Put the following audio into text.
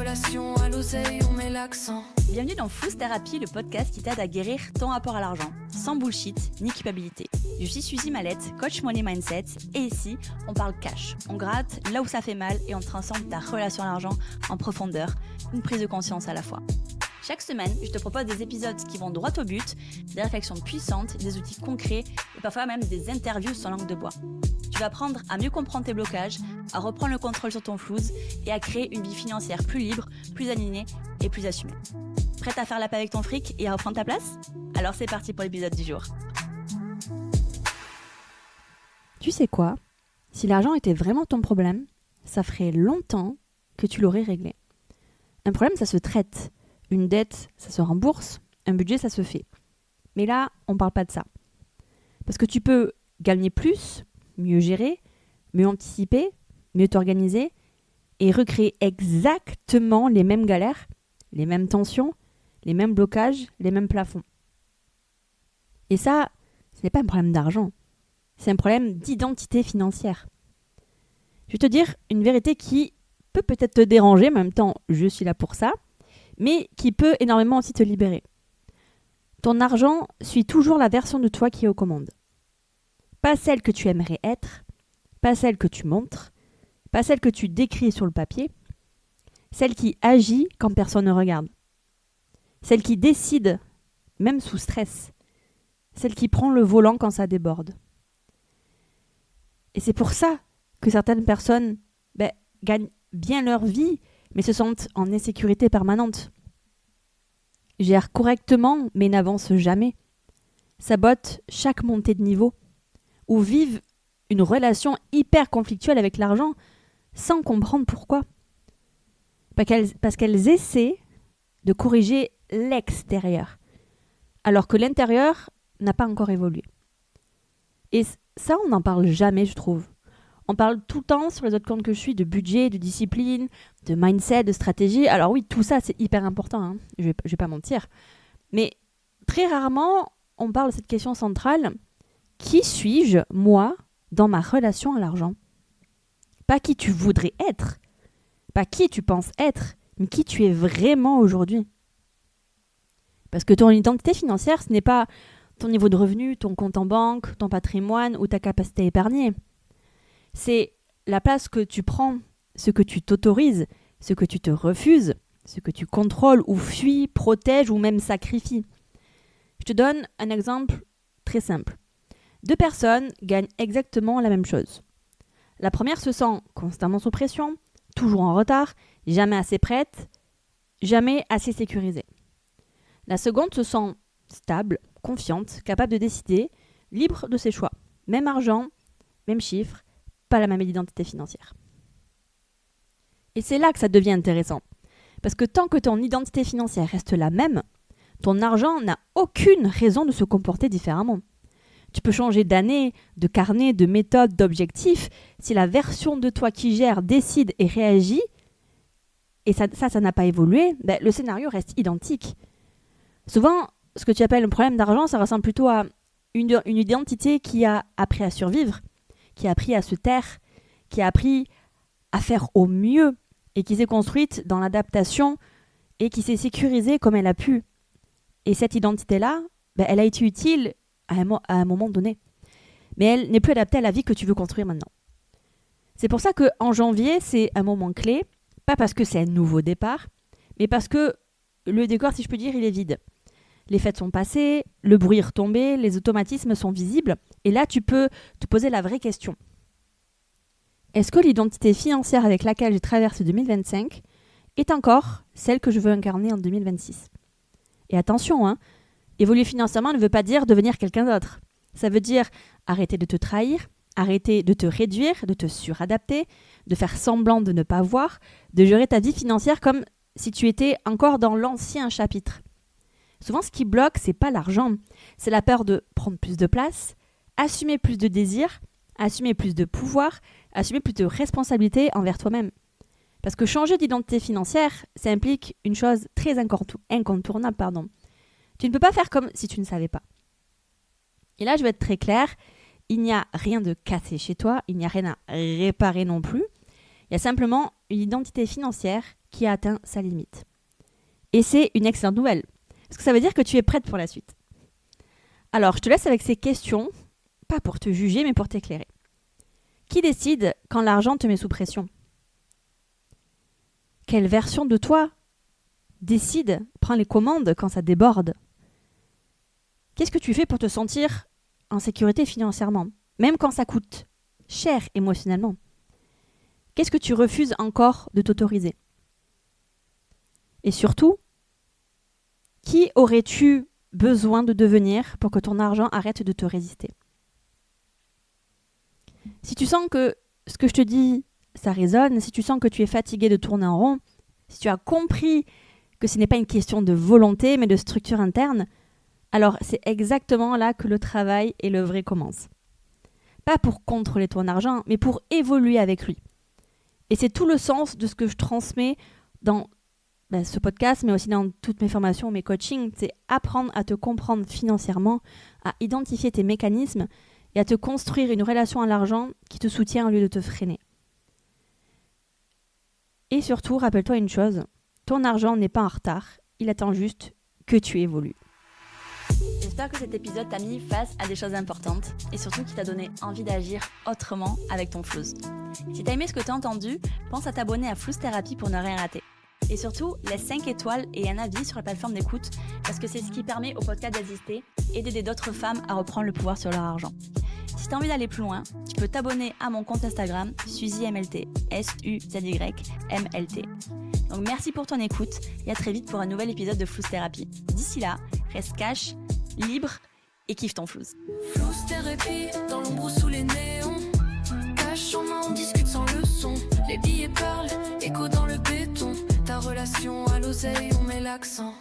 relation, à l'oseille, on met l'accent. Bienvenue dans Flouze Thérapie, le podcast qui t'aide à guérir ton rapport à l'argent, sans bullshit ni culpabilité. Je suis Suzy Mallette, coach money mindset, et ici, on parle cash. On gratte là où ça fait mal et on transforme ta relation à l'argent en profondeur, une prise de conscience à la fois. Chaque semaine, je te propose des épisodes qui vont droit au but, des réflexions puissantes, des outils concrets et parfois même des interviews sans langue de bois. Tu vas apprendre à mieux comprendre tes blocages, à reprendre le contrôle sur ton flouze et à créer une vie financière plus libre, plus alignée et plus assumée. Prête à faire la paix avec ton fric et à reprendre ta place ? Alors c'est parti pour l'épisode du jour. Tu sais quoi ? Si l'argent était vraiment ton problème, ça ferait longtemps que tu l'aurais réglé. Un problème, ça se traite. Une dette, ça se rembourse. Un budget, ça se fait. Mais là, on ne parle pas de ça. Parce que tu peux gagner plus, mieux gérer, mieux anticiper, mieux t'organiser et recréer exactement les mêmes galères, les mêmes tensions, les mêmes blocages, les mêmes plafonds. Et ça, ce n'est pas un problème d'argent. C'est un problème d'identité financière. Je vais te dire une vérité qui peut peut-être te déranger, mais en même temps, je suis là pour ça, mais qui peut énormément aussi te libérer. Ton argent suit toujours la version de toi qui est aux commandes. Pas celle que tu aimerais être, pas celle que tu montres, pas celle que tu décris sur le papier, celle qui agit quand personne ne regarde, celle qui décide, même sous stress, celle qui prend le volant quand ça déborde. Et c'est pour ça que certaines personnes gagnent bien leur vie, mais se sentent en insécurité permanente. Gèrent correctement, mais n'avancent jamais. Sabotent chaque montée de niveau. Ou vivent une relation hyper conflictuelle avec l'argent sans comprendre pourquoi. Parce qu'elles essaient de corriger l'extérieur, alors que l'intérieur n'a pas encore évolué. Et ça, on n'en parle jamais, je trouve. On parle tout le temps sur les autres comptes que je suis de budget, de discipline, de mindset, de stratégie. Alors oui, tout ça, c'est hyper important, hein. Je vais pas mentir. Mais très rarement, on parle de cette question centrale. Qui suis-je, moi, dans ma relation à l'argent ? Pas qui tu voudrais être, pas qui tu penses être, mais qui tu es vraiment aujourd'hui. Parce que ton identité financière, ce n'est pas ton niveau de revenu, ton compte en banque, ton patrimoine ou ta capacité à épargner. C'est la place que tu prends, ce que tu t'autorises, ce que tu te refuses, ce que tu contrôles ou fuis, protèges ou même sacrifies. Je te donne un exemple très simple. 2 personnes gagnent exactement la même chose. La première se sent constamment sous pression, toujours en retard, jamais assez prête, jamais assez sécurisée. La seconde se sent stable, confiante, capable de décider, libre de ses choix. Même argent, même chiffre, pas la même identité financière. Et c'est là que ça devient intéressant. Parce que tant que ton identité financière reste la même, ton argent n'a aucune raison de se comporter différemment. Tu peux changer d'année, de carnet, de méthode, d'objectif. Si la version de toi qui gère, décide et réagit, et ça n'a pas évolué, le scénario reste identique. Souvent, ce que tu appelles un problème d'argent, ça ressemble plutôt à une identité qui a appris à survivre, qui a appris à se taire, qui a appris à faire au mieux et qui s'est construite dans l'adaptation et qui s'est sécurisée comme elle a pu. Et cette identité-là, elle a été utile à un moment donné. Mais elle n'est plus adaptée à la vie que tu veux construire maintenant. C'est pour ça qu'en janvier, c'est un moment clé, pas parce que c'est un nouveau départ, mais parce que le décor, si je peux dire, il est vide. Les fêtes sont passées, le bruit est retombé, les automatismes sont visibles. Et là, tu peux te poser la vraie question. Est-ce que l'identité financière avec laquelle j'ai traversé 2025 est encore celle que je veux incarner en 2026 ? Et attention, évoluer financièrement ne veut pas dire devenir quelqu'un d'autre. Ça veut dire arrêter de te trahir, arrêter de te réduire, de te suradapter, de faire semblant de ne pas voir, de gérer ta vie financière comme si tu étais encore dans l'ancien chapitre. Souvent, ce qui bloque, c'est pas l'argent, c'est la peur de prendre plus de place, assumer plus de désirs, assumer plus de pouvoir, assumer plus de responsabilité envers toi-même. Parce que changer d'identité financière, ça implique une chose très incontournable. Tu ne peux pas faire comme si tu ne savais pas. Et là, je vais être très claire, il n'y a rien de cassé chez toi, il n'y a rien à réparer non plus. Il y a simplement une identité financière qui a atteint sa limite. Et c'est une excellente nouvelle, parce que ça veut dire que tu es prête pour la suite. Alors, je te laisse avec ces questions, pas pour te juger, mais pour t'éclairer. Qui décide quand l'argent te met sous pression ? Quelle version de toi décide, prend les commandes quand ça déborde ? Qu'est-ce que tu fais pour te sentir en sécurité financièrement, même quand ça coûte cher émotionnellement ? Qu'est-ce que tu refuses encore de t'autoriser ? Et surtout, qui aurais-tu besoin de devenir pour que ton argent arrête de te résister ? Si tu sens que ce que je te dis, ça résonne, si tu sens que tu es fatigué de tourner en rond, si tu as compris que ce n'est pas une question de volonté, mais de structure interne, alors c'est exactement là que le travail et le vrai commencent. Pas pour contrôler ton argent, mais pour évoluer avec lui. Et c'est tout le sens de ce que je transmets dans ce podcast, mais aussi dans toutes mes formations, mes coachings, c'est apprendre à te comprendre financièrement, à identifier tes mécanismes et à te construire une relation à l'argent qui te soutient au lieu de te freiner. Et surtout, rappelle-toi une chose, ton argent n'est pas en retard, il attend juste que tu évolues. J'espère que cet épisode t'a mis face à des choses importantes et surtout qui t'a donné envie d'agir autrement avec ton flouze. Si t'as aimé ce que t'as entendu, pense à t'abonner à Flouze Thérapie pour ne rien rater. Et surtout, laisse 5 étoiles et un avis sur la plateforme d'écoute parce que c'est ce qui permet au podcast d'exister et d'aider d'autres femmes à reprendre le pouvoir sur leur argent. Si t'as envie d'aller plus loin, tu peux t'abonner à mon compte Instagram SuzyMLT, SUZYMLT. Donc merci pour ton écoute et à très vite pour un nouvel épisode de Flouze Thérapie. D'ici là, reste cash, libre et kiffe ton flouze. Flouze Thérapie, dans l'ombre sous les néons. Cache en main, on discute sans leçon. Les billets parlent, écho dans le béton. Ta relation à l'oseille, on met l'accent.